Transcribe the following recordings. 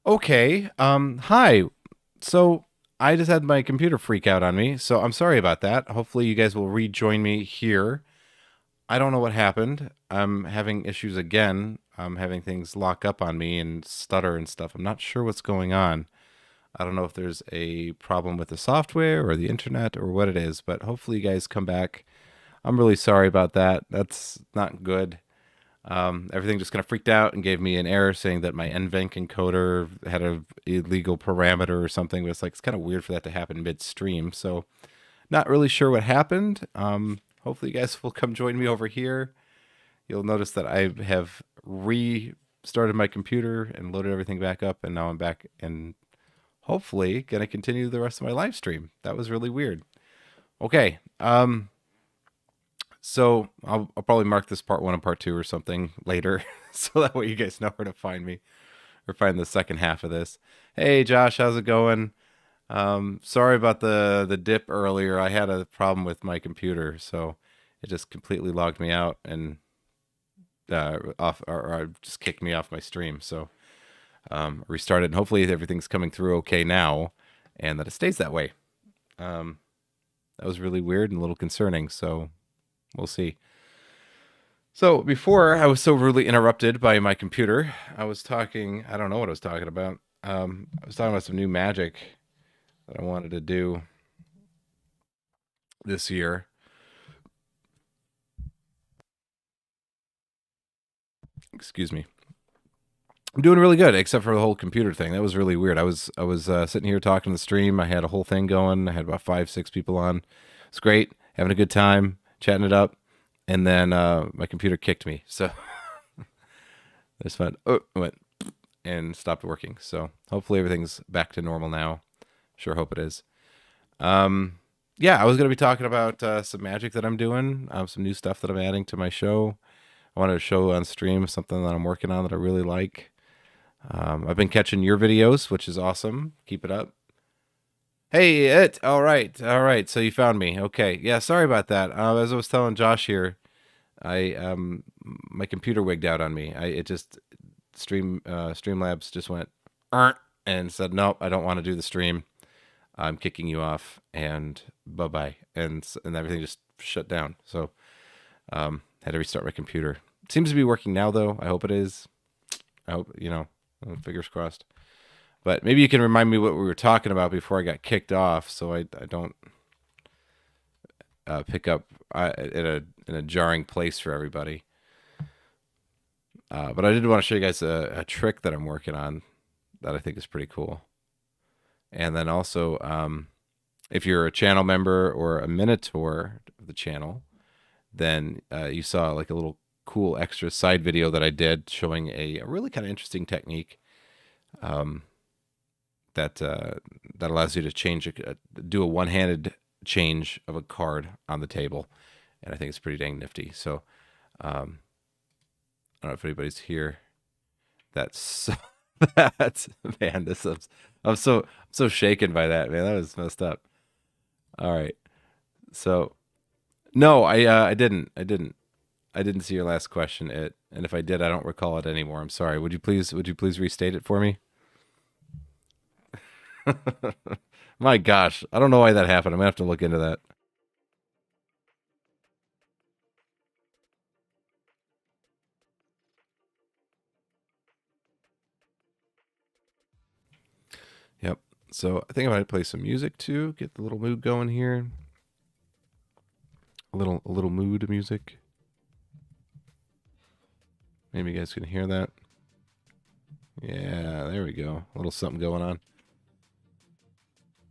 Okay. Hi. So I just had my computer freak out on me, so I'm sorry about that. Hopefully you guys will rejoin me here. I don't know what happened. I'm having issues again. I'm having things lock up on me and stutter and stuff. I'm not sure what's going on. I don't know if there's a problem with the software or the internet or what it is, but hopefully you guys come back. I'm really sorry about that. That's not good. Everything just kind of freaked out and gave me an error saying that my NVENC encoder had a illegal parameter or something. But it's kind of weird for that to happen midstream. So not really sure what happened. Hopefully you guys will come join me over here. You'll notice that I have restarted my computer and loaded everything back up, and now I'm back and hopefully gonna continue the rest of my live stream. That was really weird. Okay. So I'll probably mark this part one and part two or something later, so that way you guys know where to find me or find the second half of this. Hey Josh, how's it going? Sorry about the dip earlier. I had a problem with my computer, so it just completely logged me out and off, or just kicked me off my stream. So restarted, and hopefully everything's coming through okay now, and that it stays that way. That was really weird and a little concerning. So we'll see. So before I was so rudely interrupted by my computer, I was talking, I don't know what I was talking about. I was talking about some new magic that I wanted to do this year. Excuse me. I'm doing really good, except for the whole computer thing. That was really weird. I was sitting here talking to the stream. I had a whole thing going. I had about 5, 6 people on. It's great, having a good time, chatting it up, and then my computer kicked me. So I just went and stopped working. So hopefully everything's back to normal now. Sure hope it is. Yeah, I was going to be talking about some magic that I'm doing, some new stuff that I'm adding to my show. I wanted to show on stream something that I'm working on that I really like. I've been catching your videos, which is awesome. Keep it up. Hey, all right, all right. So you found me. Okay, yeah. Sorry about that. As I was telling Josh here, I my computer wigged out on me. It just Streamlabs just went and said nope, I don't want to do the stream. I'm kicking you off, and bye bye, and everything just shut down. So had to restart my computer. It seems to be working now, though. I hope it is. I hope fingers crossed. But maybe you can remind me what we were talking about before I got kicked off, so I don't pick up in a jarring place for everybody. But I did want to show you guys a trick that I'm working on that I think is pretty cool. And then also, if you're a channel member or a minotaur of the channel, then you saw like a little cool extra side video that I did showing a really kind of interesting technique that allows you to do a one-handed change of a card on the table, and I think it's pretty dang nifty. So I don't know if anybody's here. That's man, I'm so shaken by that, man. That was messed up. All right, so no, I didn't see your last question. And if I did, I don't recall it anymore. I'm sorry. Would you please restate it for me? My gosh, I don't know why that happened. I'm gonna have to look into that. Yep. So I think I might play some music too, get the little mood going here. A little mood music. Maybe you guys can hear that. Yeah, there we go. A little something going on.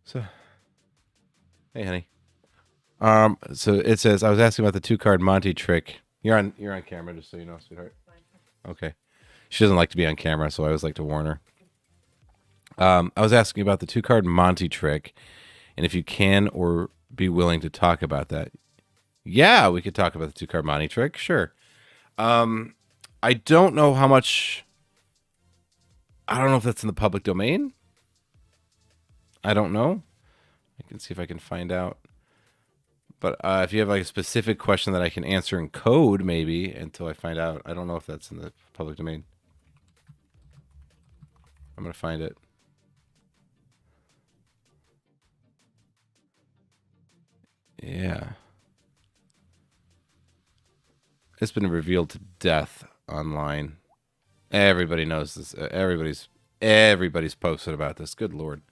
So, hey, honey. So it says I was asking about the 2-card Monty trick. You're on camera, just so you know, sweetheart. Okay. She doesn't like to be on camera, so I always like to warn her. I was asking about the 2-card Monty trick, and if you can or be willing to talk about that. Yeah, we could talk about the 2-card Monty trick. Sure. I don't know how much. I don't know if that's in the public domain. I don't know. I can see if I can find out. But if you have like a specific question that I can answer in code, maybe until I find out. I don't know if that's in the public domain. I'm gonna find it. Yeah. It's been revealed to death online. Everybody knows this. Everybody's posted about this. Good lord.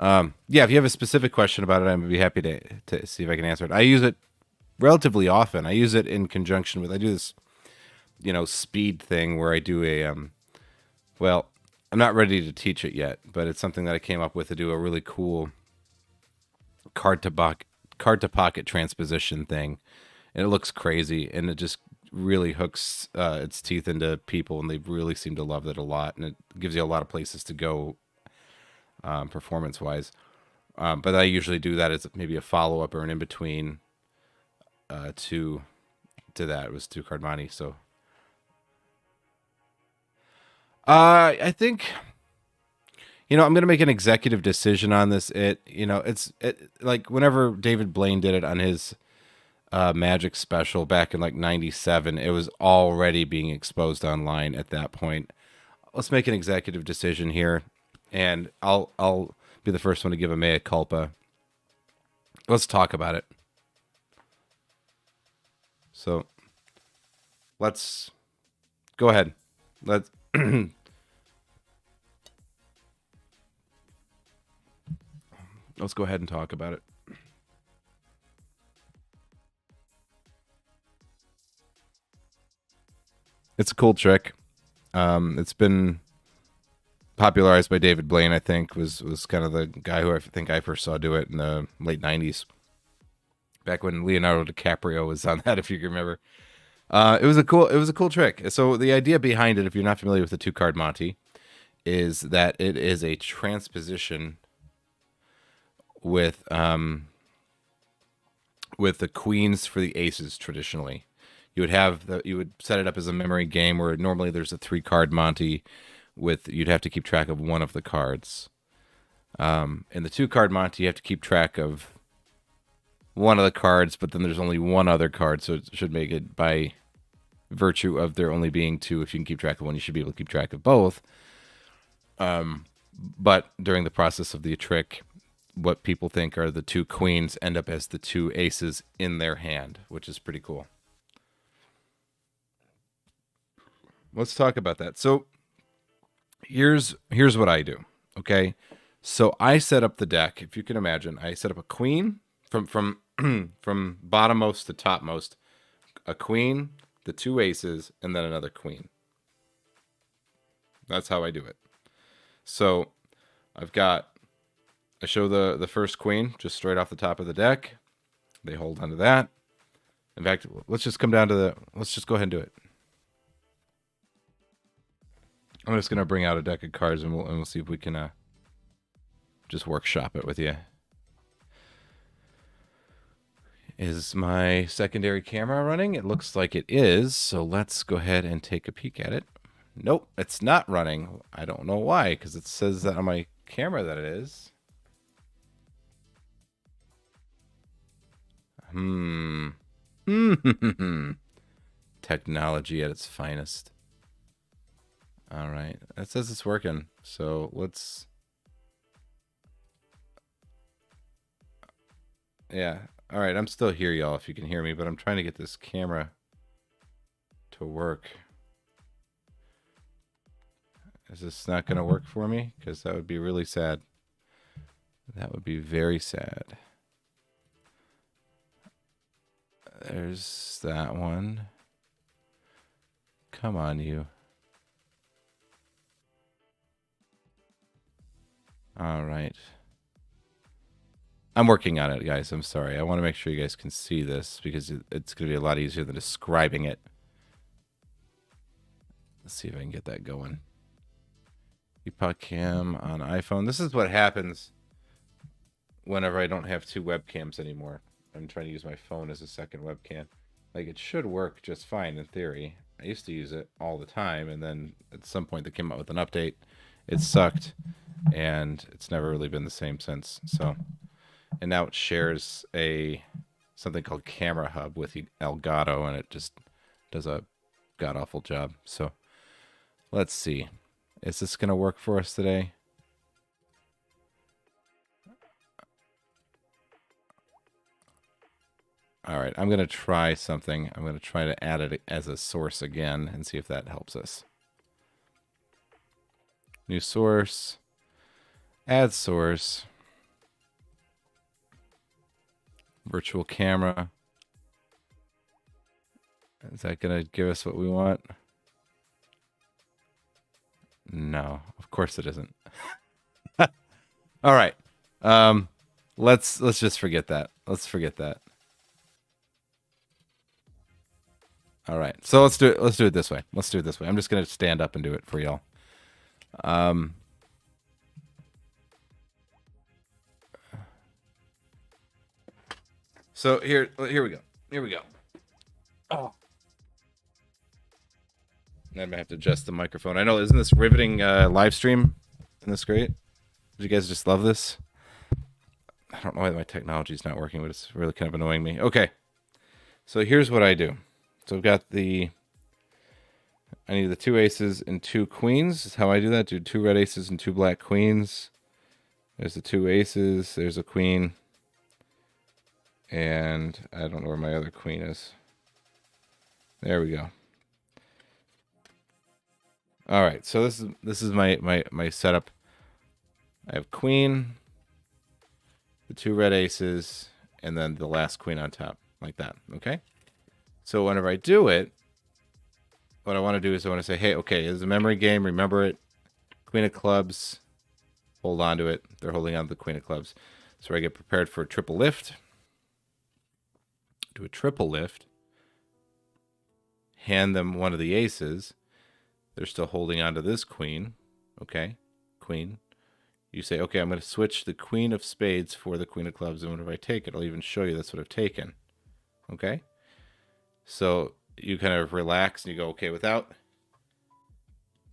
Yeah, if you have a specific question about it, I'd be happy to see if I can answer it. I use it relatively often. I use it in conjunction with. I do this, speed thing where I do a. Well, I'm not ready to teach it yet, but it's something that I came up with to do a really cool card to pocket transposition thing, and it looks crazy, and it just really hooks its teeth into people, and they really seem to love it a lot, and it gives you a lot of places to go performance wise. But I usually do that as maybe a follow up or an in between to that. It was two card monte, so I think I'm gonna make an executive decision on this. It's like whenever David Blaine did it on his Magic special back in like '97, it was already being exposed online at that point. Let's make an executive decision here, and I'll be the first one to give a mea culpa. Let's talk about it. So let's go ahead. Let's let's go ahead and talk about it. It's a cool trick. It's been popularized by David Blaine. I think was kind of the guy who I think I first saw do it in the late '90s, back when Leonardo DiCaprio was on that. If you can remember, it was a cool trick. So the idea behind it, if you're not familiar with the two card Monty, is that it is a transposition with the queens for the aces traditionally. You would set it up as a memory game where normally there's a 3 card Monty with you'd have to keep track of one of the cards. In the 2 card Monty, you have to keep track of one of the cards, but then there's only one other card, so it should make it by virtue of there only being 2. If you can keep track of one, you should be able to keep track of both. But during the process of the trick, what people think are the 2 queens end up as the 2 aces in their hand, which is pretty cool. Let's talk about that. So here's what I do. Okay, so I set up the deck. If you can imagine, I set up a queen from from bottommost to topmost, a queen, the 2 aces, and then another queen. That's how I do it. So I show the first queen just straight off the top of the deck. They hold onto that. In fact, let's just go ahead and do it. I'm just gonna bring out a deck of cards, and we'll see if we can just workshop it with you. Is my secondary camera running? It looks like it is, so let's go ahead and take a peek at it. Nope, it's not running. I don't know why, because it says that on my camera that it is. Technology at its finest. All right, it says it's working, so let's. Yeah, all right, I'm still here, y'all, if you can hear me, but I'm trying to get this camera to work. Is this not going to work for me? Because that would be really sad. That would be very sad. There's that one. Come on, you. All right. I'm working on it, guys. I'm sorry. I want to make sure you guys can see this because it's going to be a lot easier than describing it. Let's see if I can get that going. Epoch Cam on iPhone. This is what happens whenever I don't have 2 webcams anymore. I'm trying to use my phone as a second webcam. Like, it should work just fine in theory. I used to use it all the time, and then at some point they came out with an update. It sucked, and it's never really been the same since. So, and now it shares something called Camera Hub with Elgato, and it just does a god-awful job. So, let's see. Is this going to work for us today? All right, I'm going to try something. I'm going to try to add it as a source again and see if that helps us. New source. Add source. Virtual camera. Is that going to give us what we want? No, of course it isn't. All right. Let's just forget that. Let's forget that. All right. So let's do it. Let's do it this way. Let's do it this way. I'm just going to stand up and do it for y'all. So here we go. Here we go. Oh. I might have to adjust the microphone. I know, isn't this riveting live stream? Isn't this great? Did you guys just love this? I don't know why my technology is not working, but it's really kind of annoying me. Okay. So here's what I do. So I've got I need the 2 aces and 2 queens. Is how I do that. Do 2 red aces and 2 black queens. There's the 2 aces. There's a queen. And I don't know where my other queen is. There we go. All right, so this is my setup. I have queen, the 2 red aces, and then the last queen on top, like that. Okay. So whenever I do it, what I want to do is I want to say, hey, okay, it's a memory game. Remember it. Queen of clubs. Hold on to it. They're holding on to the queen of clubs. So I get prepared for a triple lift. Do a triple lift. Hand them one of the aces. They're still holding on to this queen. Okay, queen. You say, okay, I'm going to switch the queen of spades for the queen of clubs, and whenever I take it, I'll even show you that's what I've taken. Okay? So you kind of relax, and you go, okay, without...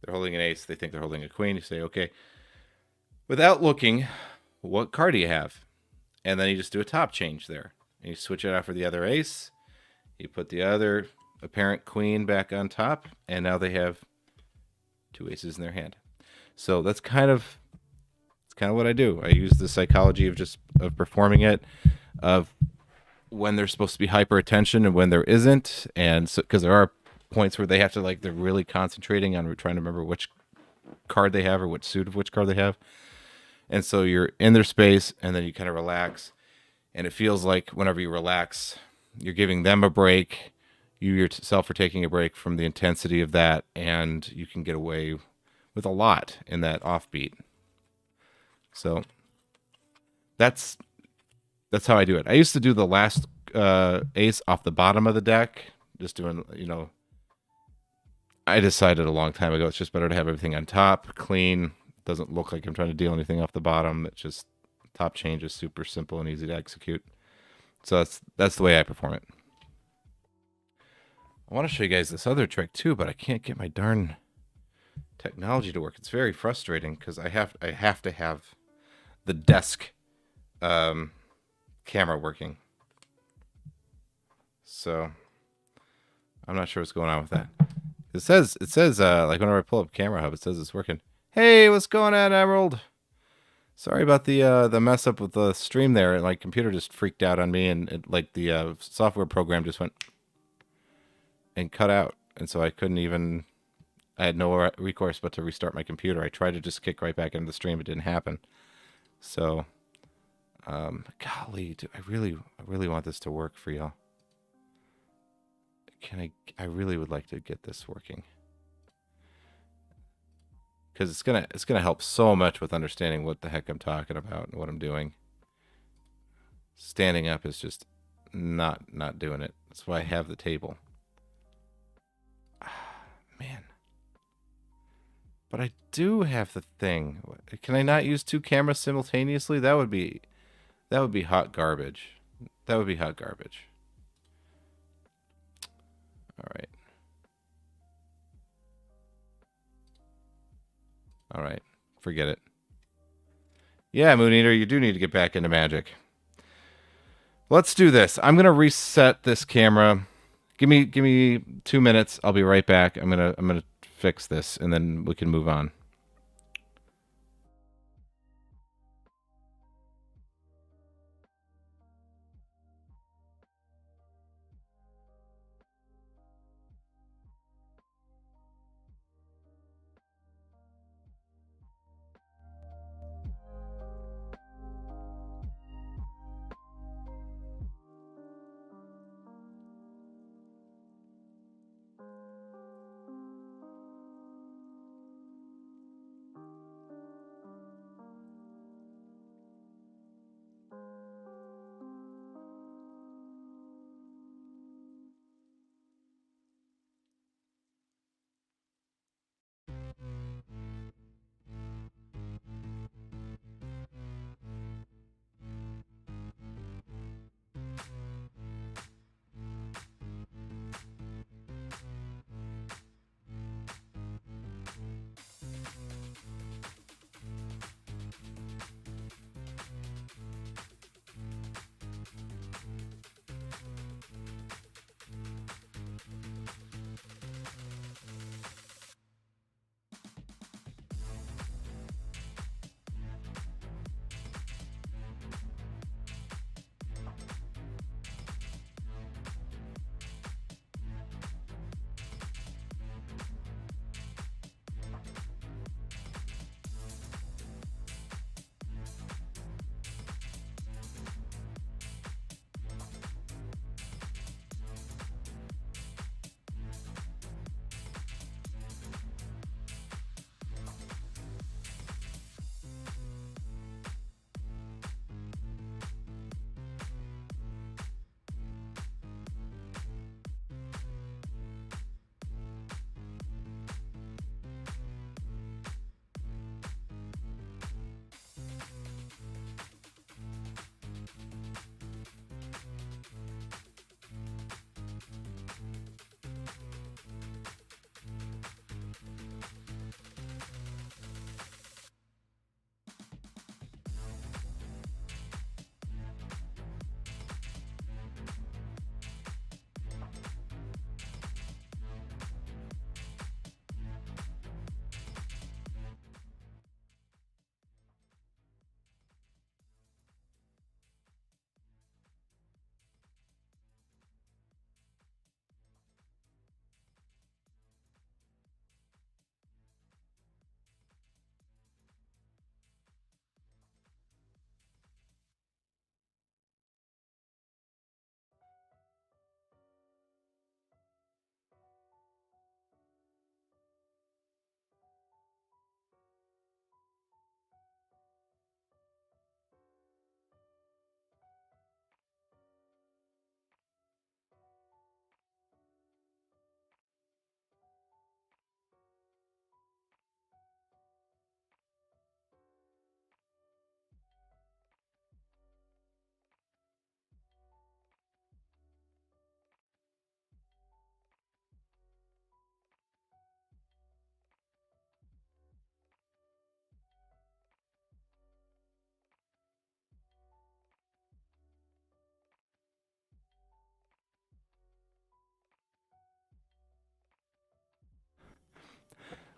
They're holding an ace. They think they're holding a queen. You say, okay, without looking, what card do you have? And then you just do a top change there. And you switch it out for the other ace. You put the other apparent queen back on top, and now they have 2 aces in their hand. So that's kind of what I do. I use the psychology of performing it, of when they're supposed to be hyper attention and when there isn't, and so because there are points where they have to they're really concentrating on trying to remember which card they have or which suit of which card they have, and so you're in their space and then you kind of relax, and it feels like whenever you relax, you're giving them a break. You yourself are taking a break from the intensity of that, and you can get away with a lot in that offbeat. So that's how I do it. I used to do the last ace off the bottom of the deck, just doing, I decided a long time ago it's just better to have everything on top, clean. Doesn't look like I'm trying to deal anything off the bottom. It's just top change is super simple and easy to execute. So that's the way I perform it. I want to show you guys this other trick too, but I can't get my darn technology to work. It's very frustrating because I have to have the desk camera working. So I'm not sure what's going on with that. It says like whenever I pull up Camera Hub, it says it's working. Hey, what's going on, Emerald? Sorry about the mess up with the stream there. My computer just freaked out on me, and the software program just went and cut out, and so I had no recourse but to restart my computer. I tried to just kick right back into the stream. It didn't happen. So, golly, dude, I really want this to work for y'all. I really would like to get this working, because it's gonna help so much with understanding what the heck I'm talking about and what I'm doing. Standing up is just not doing it. That's why I have the table. Man. But I do have the thing. Can I not use 2 cameras simultaneously? That would be hot garbage. That would be hot garbage. All right. All right. Forget it. Yeah, Moon Eater, you do need to get back into Magic. Let's do this. I'm gonna reset this camera. Give me 2 minutes. I'll be right back. I'm gonna fix this, and then we can move on.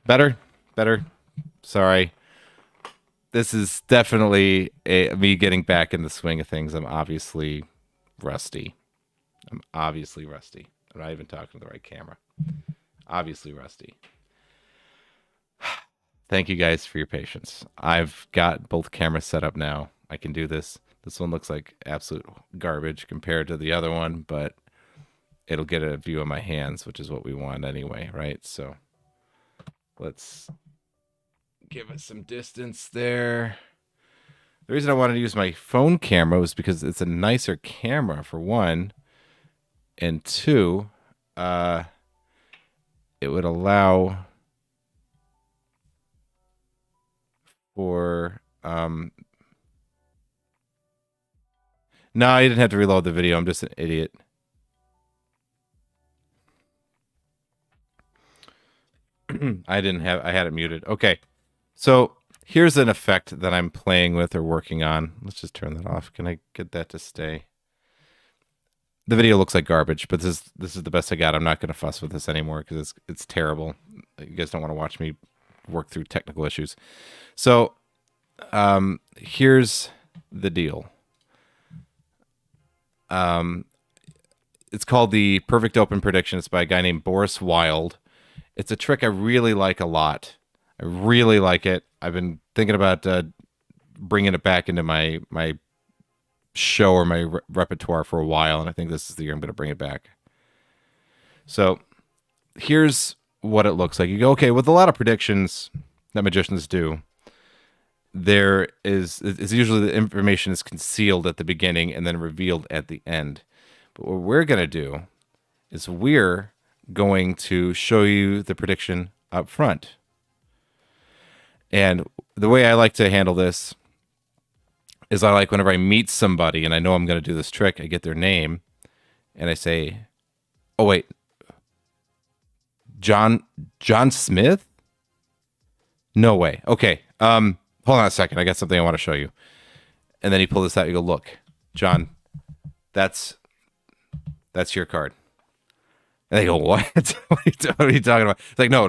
Better? Better? Sorry. This is definitely me getting back in the swing of things. I'm obviously rusty. I'm obviously rusty. I'm not even talking to the right camera. Obviously rusty. Thank you guys for your patience. I've got both cameras set up now. I can do this. This one looks like absolute garbage compared to the other one, but it'll get a view of my hands, which is what we want anyway, right? So let's give it some distance there. The reason I wanted to use my phone camera was because it's a nicer camera, for one, and two, it would allow for no, I didn't have to reload the video. I'm just an idiot. I had it muted. Okay. So here's an effect that I'm playing with or working on. Let's just turn that off. Can I get that to stay? The video looks like garbage, but this is the best I got. I'm not going to fuss with this anymore because it's terrible. You guys don't want to watch me work through technical issues. So here's the deal. It's called the Perfect Open Prediction. It's by a guy named Boris Wilde. It's a trick I really like a lot. I really like it. I've been thinking about bringing it back into my show or my repertoire for a while, and I think this is the year I'm going to bring it back. So here's what it looks like. You go, okay, with a lot of predictions that magicians do, it's usually the information is concealed at the beginning and then revealed at the end. But what we're going to do is we're going to show you the prediction up front. And the way I like to handle this is I like whenever I meet somebody and I know I'm going to do this trick, I get their name and I say, oh, wait, John Smith? No way. Okay. Hold on a second. I got something I want to show you. And then you pull this out. You go, look, John, that's your card. And they go, what? What are you talking about? It's like, no.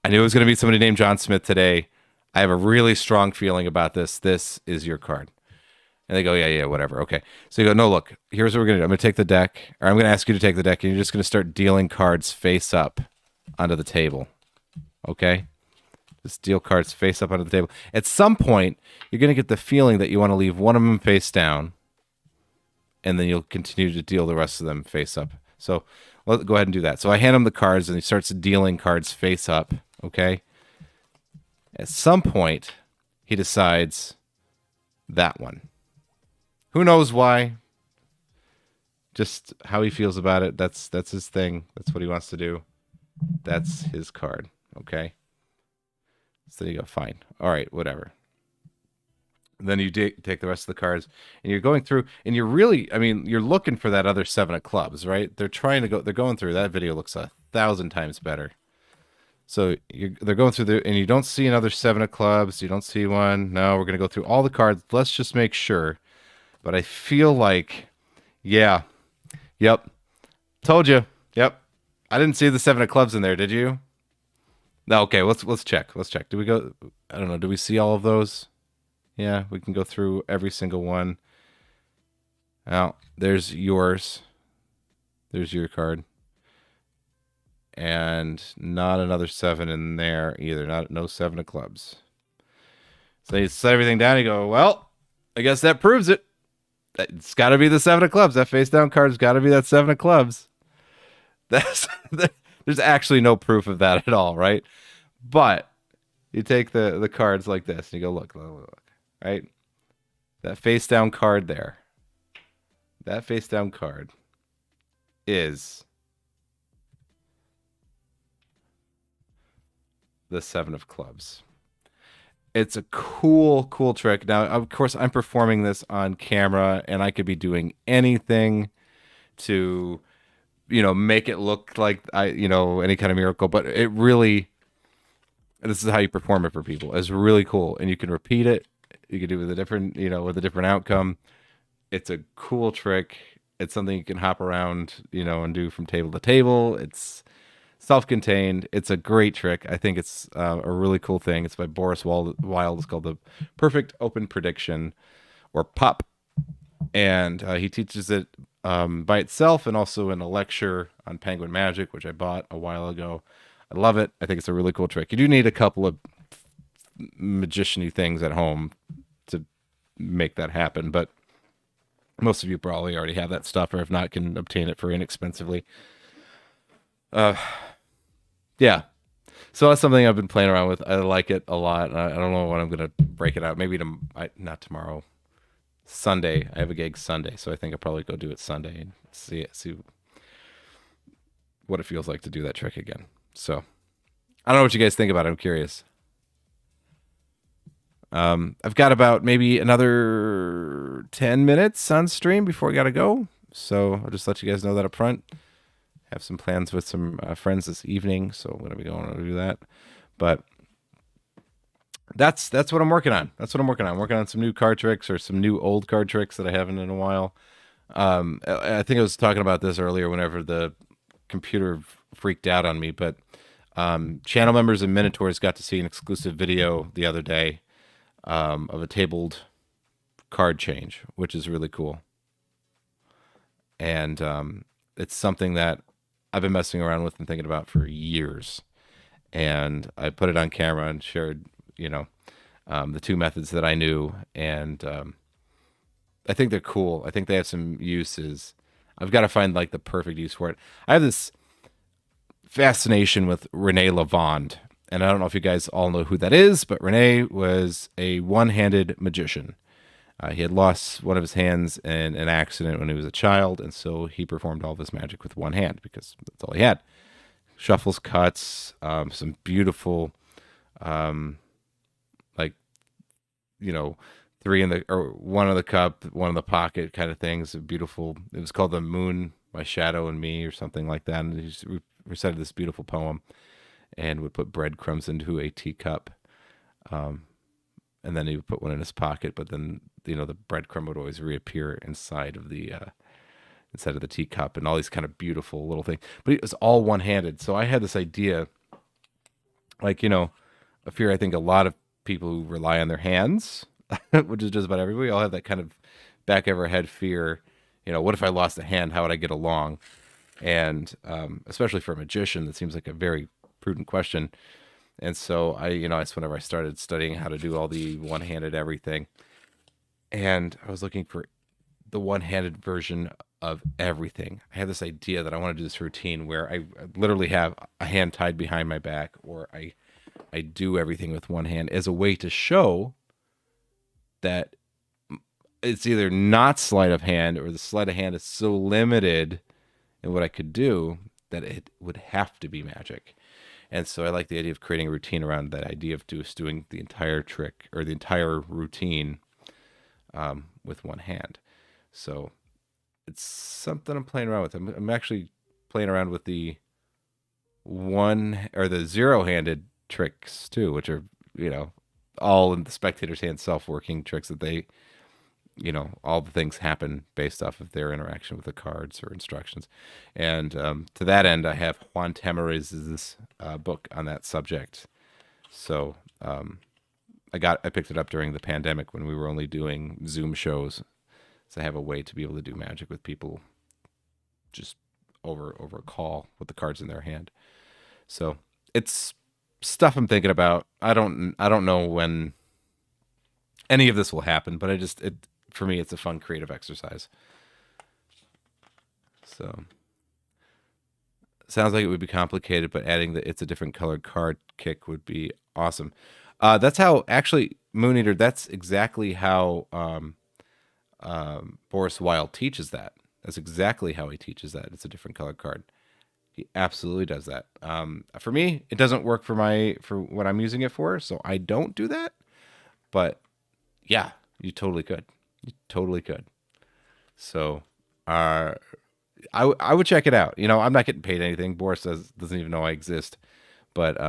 I knew it was going to be somebody named John Smith today. I have a really strong feeling about this. This is your card. And they go, yeah, whatever. Okay. So you go, no, look, here's what we're going to do. I'm going to take the deck, or I'm going to ask you to take the deck, and you're just going to start dealing cards face up onto the table. Okay? Just deal cards face up onto the table. At some point, you're going to get the feeling that you want to leave one of them face down, and then you'll continue to deal the rest of them face up. So let's go ahead and do that. So I hand him the cards, and he starts dealing cards face up. Okay? At some point, he decides that one. Who knows why? Just how he feels about it. That's his thing. That's what he wants to do. That's his card. Okay? So you go, fine. All right, whatever. Then you take the rest of the cards, and you're going through, and you're really, you're looking for that other 7 of clubs, right? They're going through. That video looks 1,000 times better. So they're going through and you don't see another 7 of clubs. You don't see one. No, we're going to go through all the cards. Let's just make sure. But I feel like, yeah, yep, told you, yep. I didn't see the 7 of clubs in there. Did you? No. Okay, let's check. Let's check. Do we go? I don't know. Do we see all of those? Yeah, we can go through every single one. Now, there's yours. There's your card. And not another 7 in there either. No 7 of clubs. So you set everything down. You go, well, I guess that proves it. It's got to be the 7 of clubs. That face down card's got to be that 7 of clubs. There's actually no proof of that at all, right? But you take the cards like this and you go, look, right? That face down card there. That face down card is the 7 of clubs. It's a cool trick. Now, of course, I'm performing this on camera, and I could be doing anything to, make it look like any kind of miracle. But it really, this is how you perform it for people. It's really cool, and you can repeat it. You can do it with a different outcome. It's a cool trick. It's something you can hop around, and do from table to table. It's self-contained. It's a great trick. I think it's a really cool thing. It's by Boris Wild. It's called the Perfect Open Prediction, or POP, and he teaches it by itself and also in a lecture on Penguin Magic, which I bought a while ago. I love it. I think it's a really cool trick. You do need a couple of magician-y things at home to make that happen, but most of you probably already have that stuff, or if not, can obtain it for inexpensively. Uh, yeah. So that's something I've been playing around with. I like it a lot. I don't know when I'm gonna break it out. Maybe not tomorrow. Sunday. I have a gig Sunday, so I think I'll probably go do it Sunday and see what it feels like to do that trick again. So I don't know what you guys think about it. I'm curious. I've got about maybe another 10 minutes on stream before I gotta go. So I'll just let you guys know that up front. Have some plans with some friends this evening, so I'm gonna be going to do that. But that's what I'm working on. That's what I'm working on. I'm working on some new card tricks, or some new old card tricks that I haven't in a while. I think I was talking about this earlier whenever the computer freaked out on me, but channel members and Minotaurs got to see an exclusive video the other day of a tabled card change, which is really cool. And it's something that I've been messing around with and thinking about for years. And I put it on camera and shared, the two methods that I knew. And I think they're cool. I think they have some uses. I've got to find like the perfect use for it. I have this fascination with Rene Lavande. And I don't know if you guys all know who that is, but Rene was a one-handed magician. He had lost one of his hands in an accident when he was a child, and so he performed all of his magic with one hand because that's all he had. Shuffles, cuts, some beautiful, like, three in the, or one in the cup, one in the pocket kind of things. Beautiful. It was called "The Moon, My Shadow and Me" or something like that. And he just recited this beautiful poem, and would put breadcrumbs into a teacup. And then he would put one in his pocket, but then the breadcrumb would always reappear inside of the teacup, and all these kind of beautiful little things. But it was all one-handed. So I had this idea, like a fear. I think a lot of people who rely on their hands, which is just about everybody, all have that kind of back of our head fear. What if I lost a hand? How would I get along? And especially for a magician, that seems like a very prudent question. And so it's whenever I started studying how to do all the one-handed everything. And I was looking for the one-handed version of everything. I had this idea that I want to do this routine where I literally have a hand tied behind my back, or I do everything with one hand as a way to show that it's either not sleight of hand, or the sleight of hand is so limited in what I could do that it would have to be magic. And so I like the idea of creating a routine around that idea of just doing the entire trick, or the entire routine with one hand. So it's something I'm playing around with. I'm actually playing around with the the zero-handed tricks too, which are, all in the spectator's hand, self-working tricks that they, all the things happen based off of their interaction with the cards or instructions. And to that end, I have Juan Tamariz's book on that subject. So I picked it up during the pandemic when we were only doing Zoom shows. So I have a way to be able to do magic with people just over a call with the cards in their hand. So it's stuff I'm thinking about. I don't know when any of this will happen, but for me, it's a fun creative exercise. So sounds like it would be complicated, but adding it's a different colored card kick would be awesome. That's how, actually, Moon Eater, that's exactly how Boris Wilde teaches that. That's exactly how he teaches that. It's a different colored card. He absolutely does that. For me, it doesn't work for what I'm using it for, so I don't do that. But yeah, you totally could. You totally could. So I would check it out. I'm not getting paid anything. Boris doesn't even know I exist. But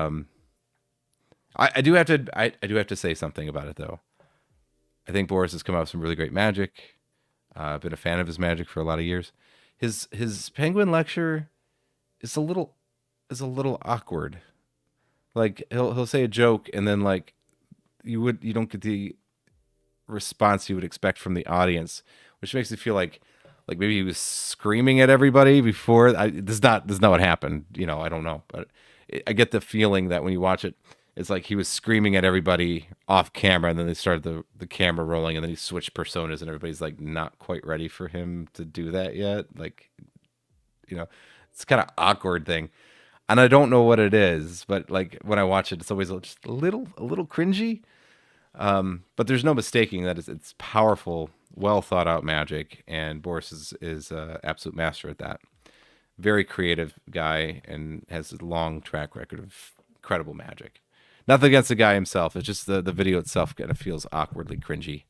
I do have to say something about it, though. I think Boris has come out with some really great magic. I've been a fan of his magic for a lot of years. His Penguin lecture is a little is a little awkward. Like he'll say a joke and then like you don't get the response you would expect from the audience, which makes me feel like maybe he was screaming at everybody before. This is not what happened. You know, I don't know, but I get the feeling that when you watch it, it's like he was screaming at everybody off camera, and then they started the camera rolling, and then he switched personas, and everybody's like not quite ready for him to do that yet. Like, you know, it's kind of awkward thing, and I don't know what it is, but like when I watch it, it's always just a little cringy. But there's no mistaking that it's powerful, well thought out magic, and Boris is absolute master at that. Very creative guy and has a long track record of incredible magic. Nothing against the guy himself. It's just the video itself kind of feels awkwardly cringy,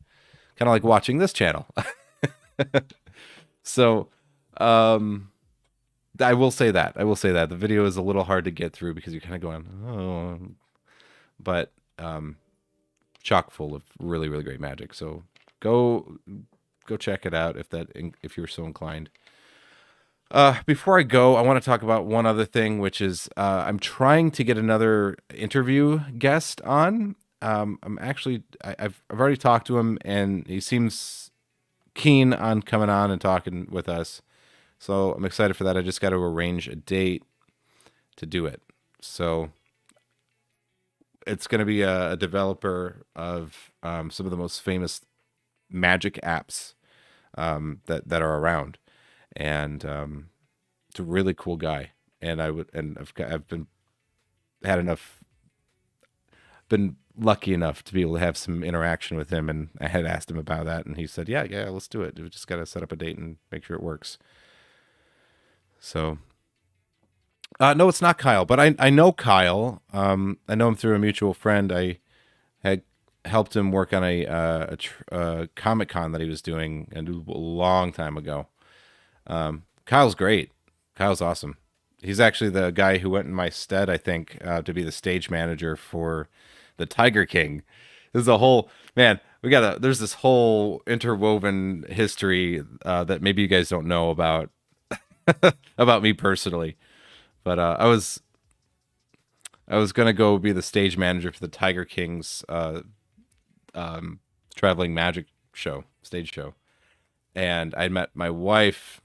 kind of like watching this channel. So, um, I will say that. I will say that the video is a little hard to get through because you're kind of going, oh, but chock full of really really great magic. So go check it out if you're so inclined. Before I go, I want to talk about one other thing, which is I'm trying to get another interview guest on. I've already talked to him, and he seems keen on coming on and talking with us. So I'm excited for that. I just got to arrange a date to do it. So it's going to be a developer of some of the most famous magic apps that are around, and it's a really cool guy. And I've been lucky enough to be able to have some interaction with him, and I had asked him about that, and he said, yeah, let's do it. We just got to set up a date and make sure it works. So no, it's not Kyle, but I know Kyle. I know him through a mutual friend. I had helped him work on a Comic Con that he was doing a long time ago. Kyle's great. Kyle's awesome. He's actually the guy who went in my stead, I think, to be the stage manager for the Tiger King. This is a whole man. There's this whole interwoven history that maybe you guys don't know about about me personally. But I was gonna go be the stage manager for the Tiger King's traveling magic stage show, and I met my wife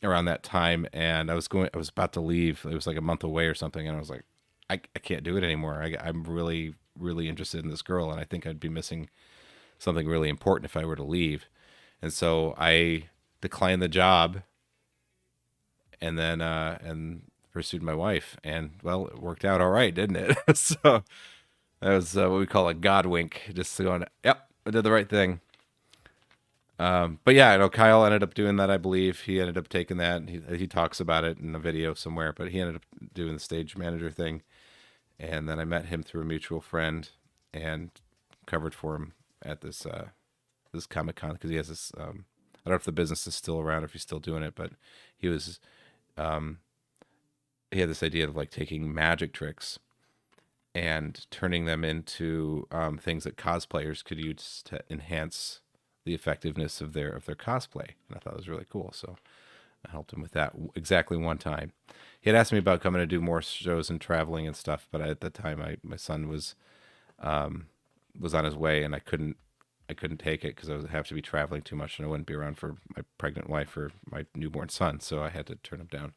around that time, and I was about to leave. It was like a month away or something, and I was like, I can't do it anymore. I'm really really interested in this girl, and I think I'd be missing something really important if I were to leave, and so I declined the job, and then and pursued my wife, and well, it worked out all right, didn't it? So that was what we call a God wink, just going, yep, I did the right thing. But yeah, I know Kyle ended up doing that. I believe he ended up taking that. He talks about it in a video somewhere, but he ended up doing the stage manager thing. And then I met him through a mutual friend and covered for him at this Comic Con because he has this. I don't know if the business is still around, if he's still doing it, but he was. He had this idea of like taking magic tricks and turning them into things that cosplayers could use to enhance the effectiveness of their cosplay, and I thought it was really cool. So I helped him with that exactly one time. He had asked me about coming to do more shows and traveling and stuff, but at the time my son was on his way, and I couldn't take it because I would have to be traveling too much, and I wouldn't be around for my pregnant wife or my newborn son, so I had to turn him down.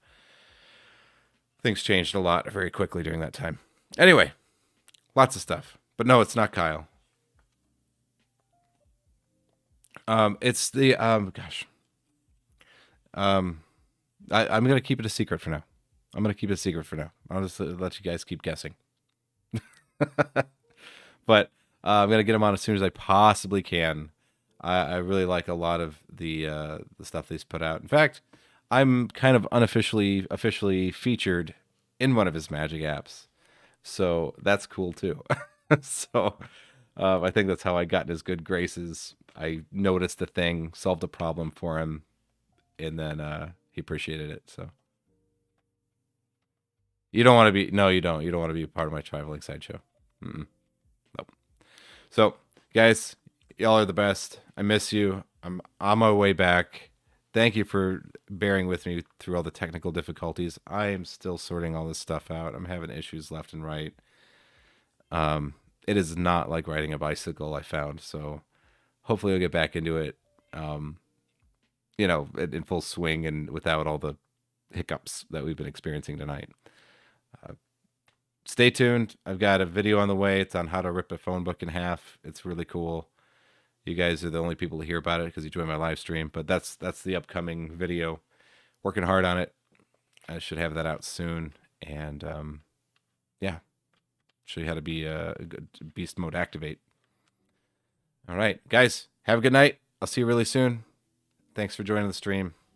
Things changed a lot very quickly during that time. Anyway, lots of stuff. But no, it's not Kyle. It's the gosh. I'm gonna keep it a secret for now. I'll just let you guys keep guessing. But I'm gonna get him on as soon as I possibly can. I really like a lot of the stuff he's put out. In fact, I'm kind of officially featured in one of his magic apps, so that's cool too. So I think that's how I got in his good graces. I noticed the thing, solved the problem for him, and then he appreciated it. So you don't want to be no, you don't. You don't want to be a part of my traveling sideshow. Nope. So guys, y'all are the best. I miss you. I'm on my way back Thank you for bearing with me through all the technical difficulties. I am still sorting all this stuff out. I'm having issues left and right. It is not like riding a bicycle, I found. So hopefully I'll get back into it, um, in full swing and without all the hiccups that we've been experiencing tonight. Stay tuned. I've got a video on the way. It's on how to rip a phone book in half. It's really cool. You guys are the only people to hear about it because you joined my live stream. But that's the upcoming video. Working hard on it. I should have that out soon. And yeah, show you how to be a good beast mode activate. All right, guys, have a good night. I'll see you really soon. Thanks for joining the stream.